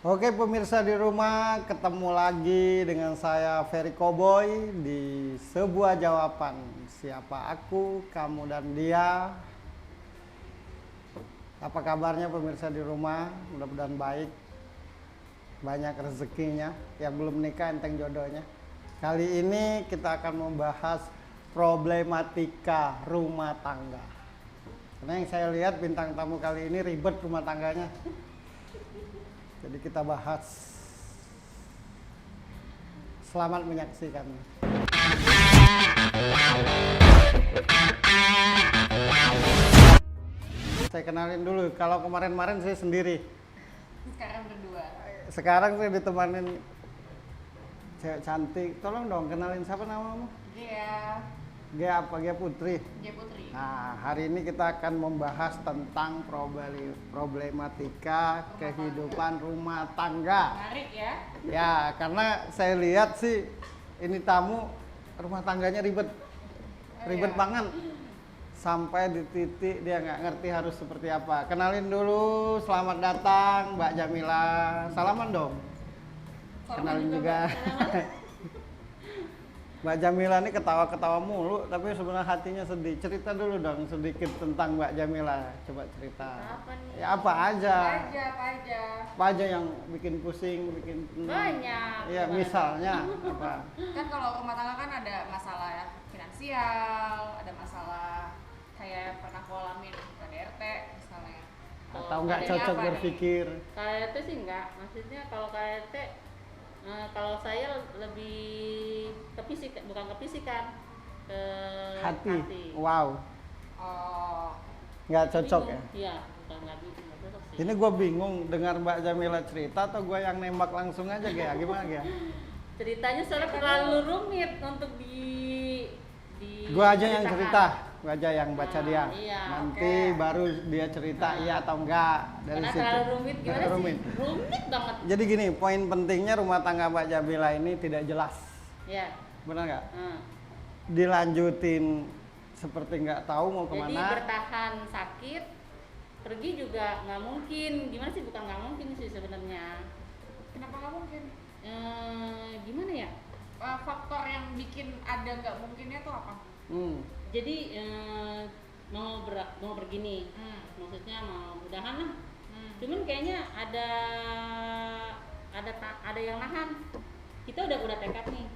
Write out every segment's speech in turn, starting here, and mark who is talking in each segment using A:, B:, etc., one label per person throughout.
A: Oke pemirsa di rumah, ketemu lagi dengan saya Ferry Cowboy di sebuah jawaban. Siapa aku, kamu dan dia. Apa kabarnya pemirsa di rumah? Mudah-mudahan baik. Banyak rezekinya. Yang belum nikah enteng jodohnya. Kali ini kita akan membahas problematika rumah tangga. Karena yang saya lihat bintang tamu kali ini ribet rumah tangganya. Jadi kita bahas. Selamat menyaksikan. Saya kenalin dulu. Kalau kemarin-kemarin saya sendiri.
B: Sekarang berdua.
A: Sekarang saya ditemanin cewek cantik. Tolong dong kenalin siapa namamu?
B: Gia.
A: Gia apa? Gia Putri.
B: Gia Putri.
A: Nah, hari ini kita akan membahas tentang problematika kehidupan rumah tangga.
B: Menarik ya.
A: Ya, karena saya lihat sih ini tamu rumah tangganya ribet. Ribet
B: Iya.
A: banget. Sampai di titik dia nggak ngerti harus seperti apa. Kenalin dulu, selamat datang Mbak Jamila. Salaman dong. Kenalin juga. Mbak Jamila ini ketawa-ketawa mulu, tapi sebenarnya hatinya sedih. Cerita dulu dong sedikit tentang Mbak Jamila. Coba cerita.
B: Apa nih?
A: Ya apa aja.
B: Apa aja.
A: Apa aja yang bikin pusing, bikin
B: Banyak.
A: Ya misalnya apa?
B: Kan kalau rumah tangga kan ada masalah ya, finansial, ada masalah kayak pernah aku alamin KDRT misalnya.
A: Atau nggak
B: Adanya
A: cocok
B: apa nih?
A: berpikir.
C: KRT sih enggak, maksudnya kalau KRT kalau saya lebih ke fisik, bukan ke fisik kan, ke
A: Hati.
C: hati.
A: Wow.
B: Oh,
A: Nggak cocok ya?
C: Bingung. Iya, bukan nggak cocok sih.
A: Ini gue bingung dengar Mbak Jamila cerita atau gue yang nembak langsung aja Gia? Gimana Gia?
C: Ceritanya soalnya terlalu rumit untuk
A: Gue aja yang
C: ceritakan.
A: cerita, gue aja yang baca
C: Nah,
A: dia.
C: iya,
A: Nanti
B: oke.
A: baru dia cerita iya atau enggak dari
C: Karena
A: situ.
C: terlalu rumit gimana
A: Terlalu rumit.
C: sih? Rumit banget.
A: Jadi gini, poin pentingnya rumah tangga Mbak Jamila ini tidak jelas,
C: Ya.
A: benar nggak?
C: hmm.
A: Dilanjutin seperti nggak tahu mau
C: Jadi
A: kemana.
C: bertahan sakit, pergi juga nggak mungkin. Gimana sih? Bukan nggak mungkin sih sebenarnya.
B: kenapa nggak mungkin?
C: Gimana ya?
B: Faktor yang bikin ada nggak mungkinnya tuh apa?
C: Jadi mau pergi nih, maksudnya mau udahan lah. Cuman kayaknya ada yang nahan. Kita udah tekad nih,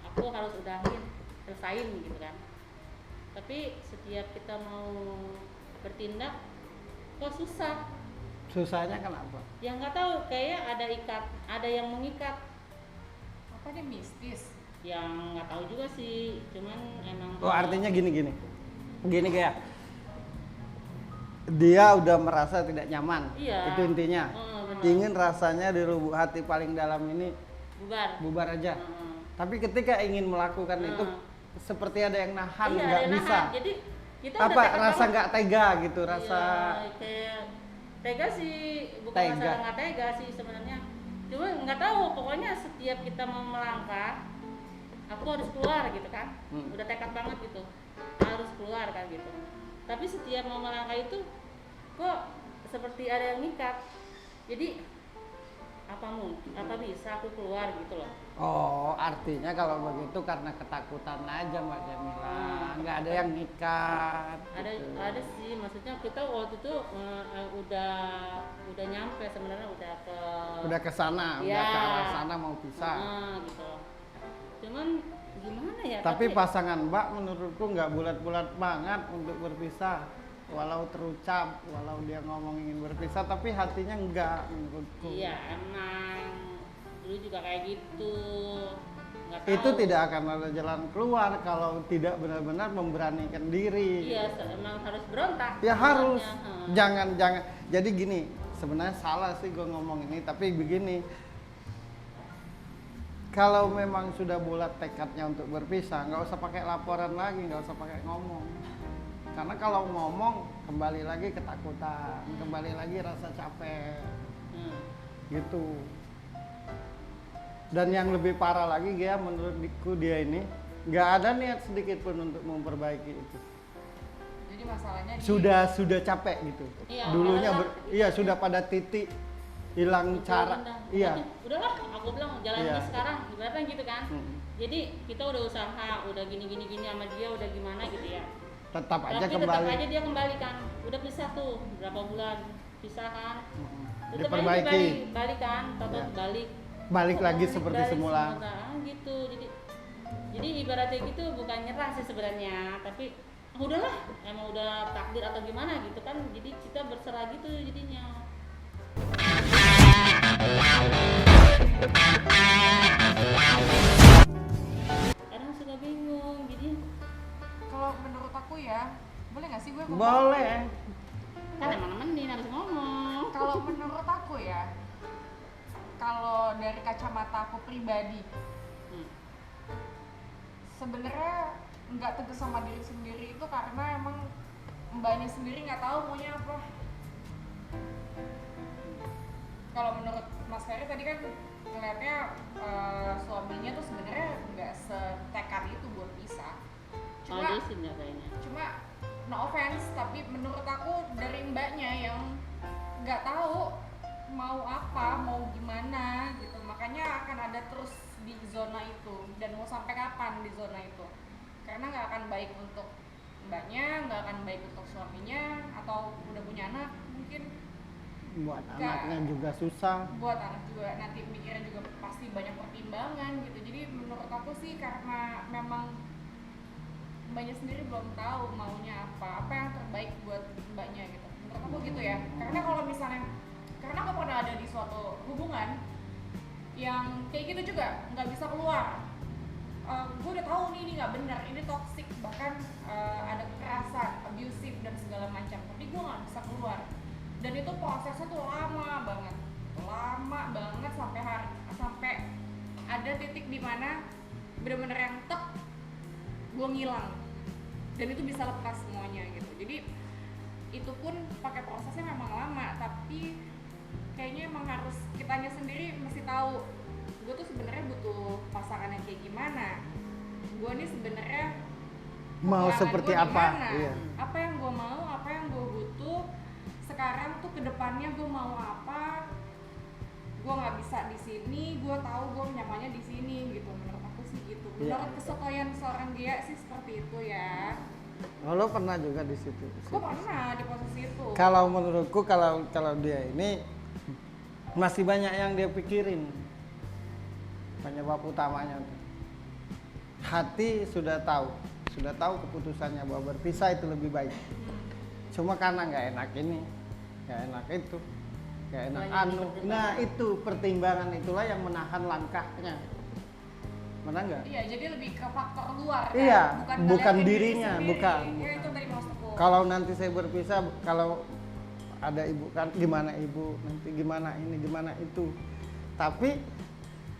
C: aku harus udahin, selesain gitu kan. Tapi setiap kita mau bertindak, kok susah.
A: Susahnya kenapa?
C: Ya nggak tahu, kayak ada yang mengikat.
B: Apa dia mistis?
C: Yang nggak tahu juga sih, cuman emang.
A: Oh artinya gini Gia. Dia udah merasa tidak nyaman,
C: Iya.
A: itu intinya.
C: Benar.
A: Ingin rasanya di lubuk hati paling dalam ini bubar aja. Tapi ketika ingin melakukan itu seperti ada yang nahan,
C: Iya,
A: nggak
C: ada yang
A: bisa.
C: nahan. Jadi kita
A: Apa
C: udah tekad
A: rasa
C: banget.
A: nggak tega gitu, rasa
C: Iya, kayak tega sih, bukan
A: Tega.
C: masalah nggak tega sih sebenarnya. Cuma nggak tahu, pokoknya setiap kita mau melangkah, aku harus keluar gitu kan. Udah tekad banget gitu, harus keluar kan gitu. Tapi setiap mau melangkah itu kok seperti ada yang ngikat. Jadi apa bisa aku keluar gitu loh.
A: Oh, artinya kalau begitu karena ketakutan aja Mbak Jamila, nggak ada yang ngikat. gitu.
C: Ada sih, maksudnya kita waktu itu udah nyampe sebenarnya
A: Udah ke sana, udah
C: Ya.
A: ke arah sana mau pisah.
C: gitu. Cuman gimana ya?
A: Tapi pasangan Mbak menurutku nggak bulat-bulat banget untuk berpisah. Walau terucap, walau dia ngomong ingin berpisah, tapi hatinya enggak menurutku.
C: Iya emang dulu juga kayak gitu. Nggak
A: Itu
C: tahu.
A: tidak akan ada jalan keluar kalau tidak benar-benar memberanikan diri.
C: Iya emang harus berontak.
A: Ya harus.
C: Sebenarnya.
A: Jangan. Jadi gini, sebenarnya salah sih gue ngomong ini, tapi begini. Kalau memang sudah bulat tekadnya untuk berpisah, nggak usah pakai laporan lagi, nggak usah pakai ngomong. Karena kalau ngomong kembali lagi ketakutan, kembali lagi rasa capek, gitu. Dan yang lebih parah lagi dia menurutku dia ini nggak ada niat sedikit pun untuk memperbaiki itu.
B: Jadi masalahnya
A: Sudah capek gitu.
C: Iya,
A: Dulunya
C: padahal-
A: sudah pada titik hilang cara. Iya.
C: Udahlah, aku bilang jalan
A: Iya.
C: ini sekarang, ibaratnya gitu kan.
A: Hmm.
C: Jadi kita udah usaha, udah gini sama dia, udah gimana gitu ya.
A: Tetap aja
C: Tapi tetap
A: kembali.
C: aja dia kembali kan. Udah pisah tuh berapa bulan pisah kan. Tetap aja
A: Diperbaiki.
C: balik kan, tahu
A: Ya.
C: balik
A: Lagi seperti semula.
C: gitu. Jadi ibaratnya gitu bukan nyerah sih sebenarnya, tapi udahlah, emang udah takdir atau gimana gitu kan. Jadi kita berserah gitu jadinya. Kadang suka bingung, jadi
B: kalau menurut aku ya, boleh nggak sih gue ngomong?
A: Boleh.
C: kan emang nemenin harus ngomong.
B: Kalau menurut aku ya, kalau dari kacamata aku pribadi,
C: Hmm.
B: sebenarnya nggak tegas sama diri sendiri itu karena emang mbaknya sendiri nggak tahu maunya apa. Kalau menurut Mas Ferry tadi kan ngeliatnya suaminya tuh sebenarnya nggak setekad itu buat pisah.
C: Oh, dia sih nggak kayaknya.
B: Cuma no offense, tapi menurut aku dari mbaknya yang nggak tahu mau apa, mau gimana gitu, makanya akan ada terus di zona itu dan mau sampai kapan di zona itu, karena nggak akan baik untuk mbaknya, nggak akan baik untuk suaminya, atau udah punya anak mungkin
A: Buat
B: Nggak.
A: anaknya juga susah.
B: buat anak juga nanti mikirnya juga pasti banyak pertimbangan gitu. Jadi menurut aku sih karena memang mbaknya sendiri belum tahu maunya apa yang terbaik buat mbaknya gitu. Menurut aku gitu ya. Karena kalau misalnya, karena aku pernah ada di suatu hubungan yang kayak gitu juga nggak bisa keluar. Gue udah tahu nih ini nggak benar, ini toxic, bahkan ada kekerasan, abusive dan segala macam. Tapi gue nggak bisa keluar. Dan itu prosesnya tuh lama banget sampai ada titik di mana bener-bener yang tek gue ngilang dan itu bisa lepas semuanya gitu. Jadi itu pun pakai prosesnya memang lama, tapi kayaknya emang harus kitanya sendiri mesti tahu gue tuh sebenarnya butuh pasangan yang kayak gimana, gue nih sebenarnya
A: Mau
B: kekurangan
A: seperti
B: gua di
A: apa?
B: mana,
A: Iya.
B: apa yang gue mau, apa yang gue butuh sekarang tuh kedepannya gue mau apa. Gue nggak bisa di sini, gue tahu gue nyamannya di sini gitu. Menurut aku sih gitu.
A: Iya.
B: Menurut kesotoyan seorang dia sih seperti itu ya.
A: Oh, lo pernah juga di situ.
B: Gue pernah di posisi itu.
A: Kalau menurutku kalau dia ini masih banyak yang dia pikirin. Penyebab utamanya tuh. Hati sudah tahu keputusannya bahwa berpisah itu lebih baik. Cuma karena nggak enak ini, nggak enak itu, nggak enak
C: Banyak
A: anu.
C: pertimbangan.
A: Nah itu pertimbangan itulah yang menahan langkahnya. Mana nggak?
B: Iya, jadi lebih ke faktor luar kan?
A: Iya,
B: bukan
A: bukan
B: ngeliatin diri
A: dirinya,
B: sendiri.
A: bukan.
B: Ya itu tadi maksudku.
A: Kalau nanti saya berpisah, kalau ada ibu kan gimana ibu, nanti gimana ini, gimana itu. Tapi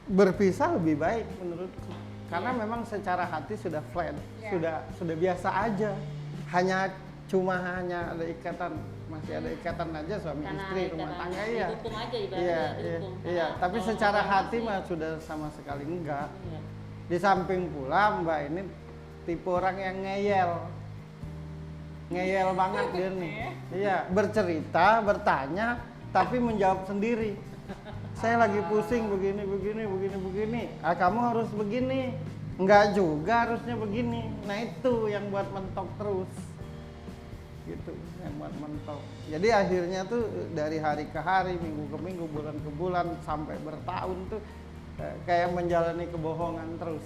A: berpisah lebih baik menurutku. Karena
C: Iya.
A: memang secara hati sudah flat,
B: Iya.
A: sudah biasa aja. Cuma hanya ada ikatan, masih ada ikatan aja suami
C: Karena
A: istri rumah
C: ikatan
A: tangga iya.
C: didukung aja ibaratnya,
A: Iya,
C: didukung.
A: iya.
C: Karena
A: Tapi
C: kalau
A: secara
C: orang
A: hati
C: sih-
A: mah sudah sama sekali enggak.
C: Iya.
A: Di samping pula Mbak ini tipe orang yang ngeyel banget dia nih. Iya, bercerita, bertanya, tapi menjawab sendiri. Saya lagi pusing begini. Ah, kamu harus begini. Enggak juga harusnya begini. Nah itu yang buat mentok terus. Gitu, yang buat mentok. Jadi akhirnya tuh dari hari ke hari, minggu ke minggu, bulan ke bulan, sampai bertahun tuh kayak menjalani kebohongan terus.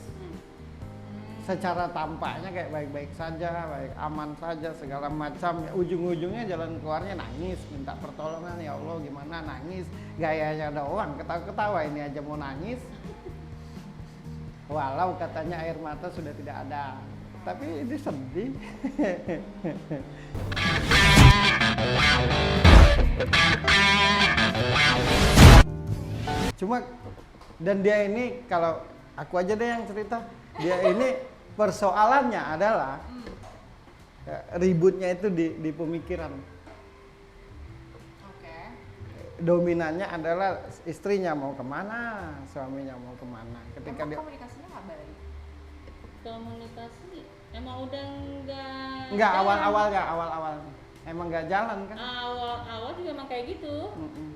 A: Secara tampaknya kayak baik-baik saja, baik aman saja, segala macam. Ya, ujung-ujungnya jalan keluarnya nangis, minta pertolongan, ya Allah gimana, nangis. Gayanya doang, ketawa-ketawa, ini aja mau nangis. Walau katanya air mata sudah tidak ada. Tapi ini sedih. Cuma dan dia ini kalau aku aja deh yang cerita, dia ini persoalannya adalah ributnya itu di pemikiran.
B: Oke.
A: dominannya adalah istrinya mau kemana, suaminya mau kemana. Ketika
B: Emang
A: dia
B: komunikasinya nggak baik.
C: Komunikasi emang udah
A: nggak
C: jalan.
A: awal emang nggak jalan kan.
C: Awal juga emang kayak gitu.
A: Mm-mm.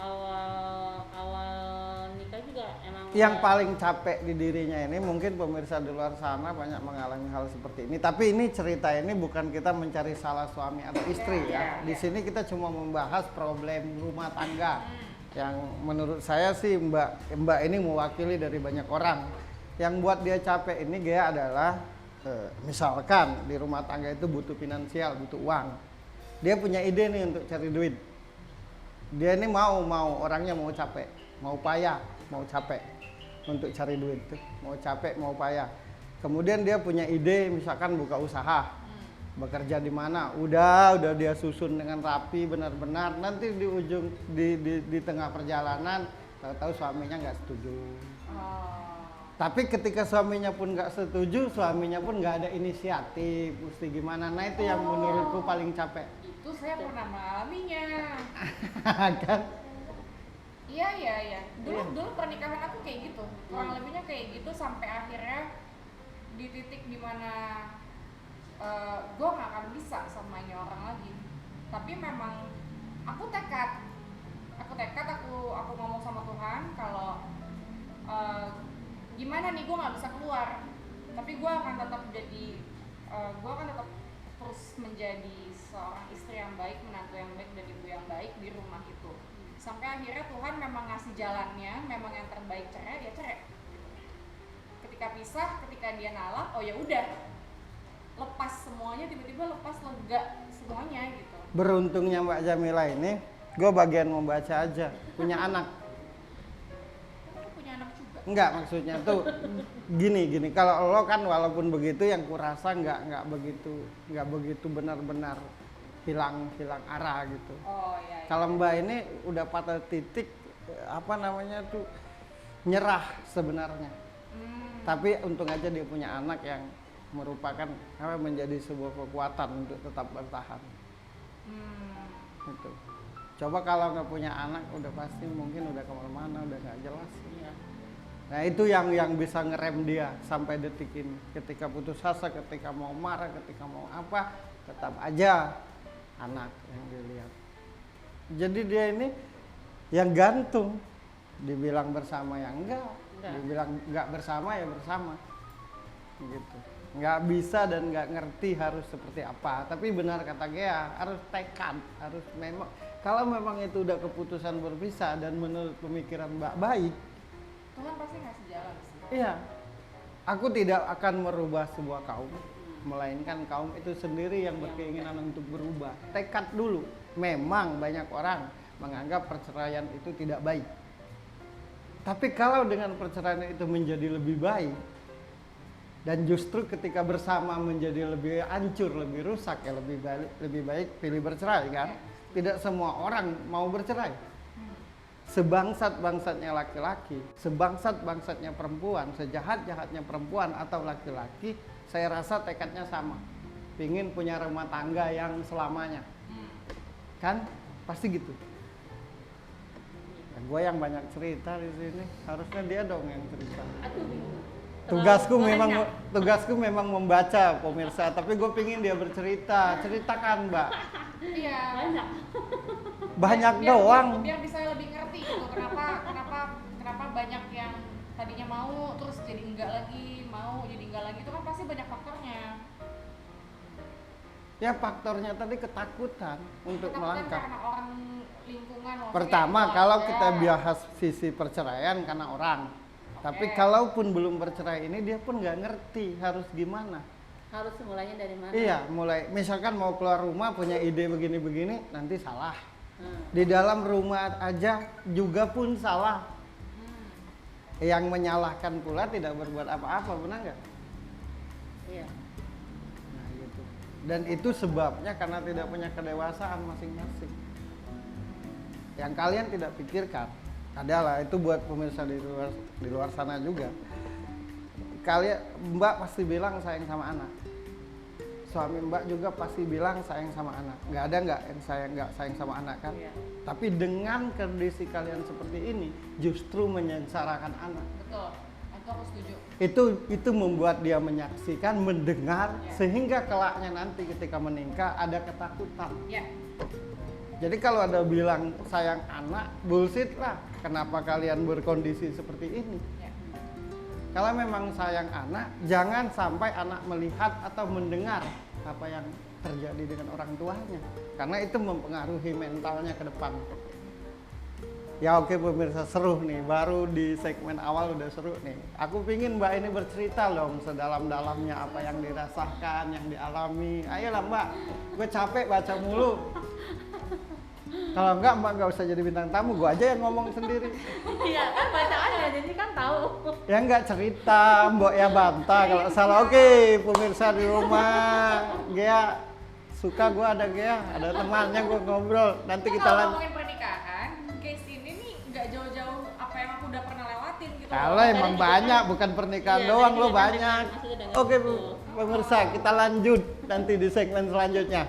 C: Awal nikah juga emang
A: Yang
C: udah-
A: paling capek di dirinya ini mungkin pemirsa di luar sana banyak mengalami hal seperti ini. Tapi ini cerita ini bukan kita mencari salah suami atau istri ya. Di sini kita cuma membahas problem rumah tangga. Yang menurut saya sih Mbak ini mewakili dari banyak orang. Yang buat dia capek ini dia adalah misalkan di rumah tangga itu butuh finansial, butuh uang. Dia punya ide nih untuk cari duit. Dia ini mau orangnya mau capek, mau payah, mau capek untuk cari duit tuh, mau capek, mau payah. Kemudian dia punya ide misalkan buka usaha, bekerja di mana, udah dia susun dengan rapi benar-benar. Nanti di ujung di tengah perjalanan tahu suaminya nggak setuju. Tapi ketika suaminya pun nggak setuju, suaminya pun nggak ada inisiatif, mesti gimana. Nah itu yang menurutku paling capek.
B: Itu saya pernah mengalaminya.
A: Kan?
B: Iya. Dulu pernikahan aku kayak gitu. Kurang lebihnya kayak gitu sampai akhirnya di titik dimana gue nggak akan bisa sama ini orang lagi. Tapi memang aku tekad, aku ngomong sama Tuhan kalau gimana nih gue nggak bisa keluar. Tapi gue akan tetap terus menjadi seorang istri yang baik, menantu yang baik, dan ibu yang baik di rumah itu. Sampai akhirnya Tuhan memang ngasih jalannya, memang yang terbaik cerai, ya cerai. Ketika pisah, ketika dia nalak, oh ya udah, lepas semuanya, tiba-tiba lepas lega semuanya gitu.
A: Beruntungnya Mbak Jamila ini, gue bagian membaca aja, punya anak.
B: Aku punya anak juga.
A: Enggak, maksudnya tuh gini. Kalau lo kan walaupun begitu, yang kurasa nggak begitu benar-benar hilang arah gitu.
B: Oh iya.
A: Kalau Mbak ini udah pada titik nyerah sebenarnya. Tapi untung aja dia punya anak yang merupakan menjadi sebuah kekuatan untuk tetap bertahan. Gitu. Coba kalau nggak punya anak udah pasti mungkin udah kemana-mana, udah nggak jelas.
C: Iya.
A: Nah itu yang bisa ngerem dia sampai detik ini. Ketika putus asa, ketika mau marah, ketika mau apa, tetap aja anak yang dilihat. Jadi dia ini yang gantung, dibilang bersama ya enggak. Dibilang enggak bersama ya bersama, gitu. Nggak bisa dan nggak ngerti harus seperti apa. Tapi benar kata Gea, harus tekad, harus memang. Kalau memang itu udah keputusan berpisah dan menurut pemikiran Mbak baik,
B: Tuhan pasti ngasih jalan sih.
A: iya. Aku tidak akan merubah sebuah kaum, melainkan kaum itu sendiri yang berkeinginan untuk berubah. Tekad dulu. Memang banyak orang menganggap perceraian itu tidak baik. Tapi kalau dengan perceraian itu menjadi lebih baik, dan justru ketika bersama menjadi lebih hancur, lebih rusak, ya lebih baik pilih bercerai kan? Tidak semua orang mau bercerai. Sebangsat-bangsatnya laki-laki, sebangsat-bangsatnya perempuan, sejahat-jahatnya perempuan atau laki-laki, saya rasa tekadnya sama. Pingin punya rumah tangga yang selamanya. Kan? Pasti gitu. Ya, gue yang banyak cerita di sini, harusnya dia dong yang cerita.
C: Aduh, bingung.
A: Tugasku memang membaca pemirsa, tapi gue pingin dia bercerita. Ceritakan Mbak.
B: Iya.
A: Banyak
B: Biar
A: doang.
B: bisa lebih ngerti gitu kenapa banyak yang tadinya mau terus jadi enggak lagi, mau jadi enggak lagi, itu kan pasti banyak faktornya.
A: Ya faktornya tadi ketakutan untuk
B: Ketakutan
A: melangkah.
B: karena orang lingkungan. maksudnya
A: Pertama,
B: keluarga.
A: kalau kita bahas sisi perceraian karena orang. Tapi kalaupun belum bercerai ini dia pun nggak ngerti harus gimana.
C: Harus mulainya dari mana?
A: Iya, mulai misalkan mau keluar rumah punya ide begini-begini, nanti salah. Di dalam rumah aja juga pun salah. Yang menyalahkan pula tidak berbuat apa-apa, benar nggak?
C: Iya.
A: Nah, gitu. Dan itu sebabnya karena tidak punya kedewasaan masing-masing. Yang kalian tidak pikirkan adalah itu buat pemirsa di luar sana juga. Kalian Mbak pasti bilang sayang sama anak. suami Mbak juga pasti bilang sayang sama anak. Nggak ada nggak yang nggak sayang sama anak kan?
C: Iya.
A: Tapi dengan kondisi kalian seperti ini, justru menyengsarakan anak.
B: Betul, itu aku setuju.
A: Itu membuat dia menyaksikan, mendengar,
B: Ya.
A: sehingga kelaknya nanti ketika menikah ada ketakutan.
B: Ya,
A: Jadi kalau ada bilang sayang anak, bullshit lah. Kenapa kalian berkondisi seperti ini?
B: ya.
A: Kalau memang sayang anak, jangan sampai anak melihat atau mendengar apa yang terjadi dengan orang tuanya. Karena itu mempengaruhi mentalnya ke depan. Ya oke pemirsa, seru nih, baru di segmen awal udah seru nih. Aku pingin Mbak ini bercerita dong sedalam-dalamnya apa yang dirasakan, yang dialami. Ayolah Mbak, gue capek baca mulu. Kalau enggak Mbak nggak usah jadi bintang tamu, gue aja yang ngomong sendiri.
C: Iya kan baca aja jadi kan tahu.
A: Ya enggak cerita, Mbok ya bantah kalau salah. Oke, pemirsa di rumah, Gea suka gue ada Gea, ada temannya gue ngobrol. Nanti kita
B: Kalau
A: lanjut.
B: ngomongin pernikahan, case ini nih nggak jauh-jauh apa yang aku udah pernah lewatin gitu.
A: Kalau emang
C: juga
A: banyak,
C: kan-
A: bukan pernikahan
C: Iya,
A: doang
C: dari
A: lo
C: juga kan
A: banyak.
C: maksudnya dengan
A: Oke,
C: itu.
A: pemirsa kita lanjut nanti di segmen selanjutnya.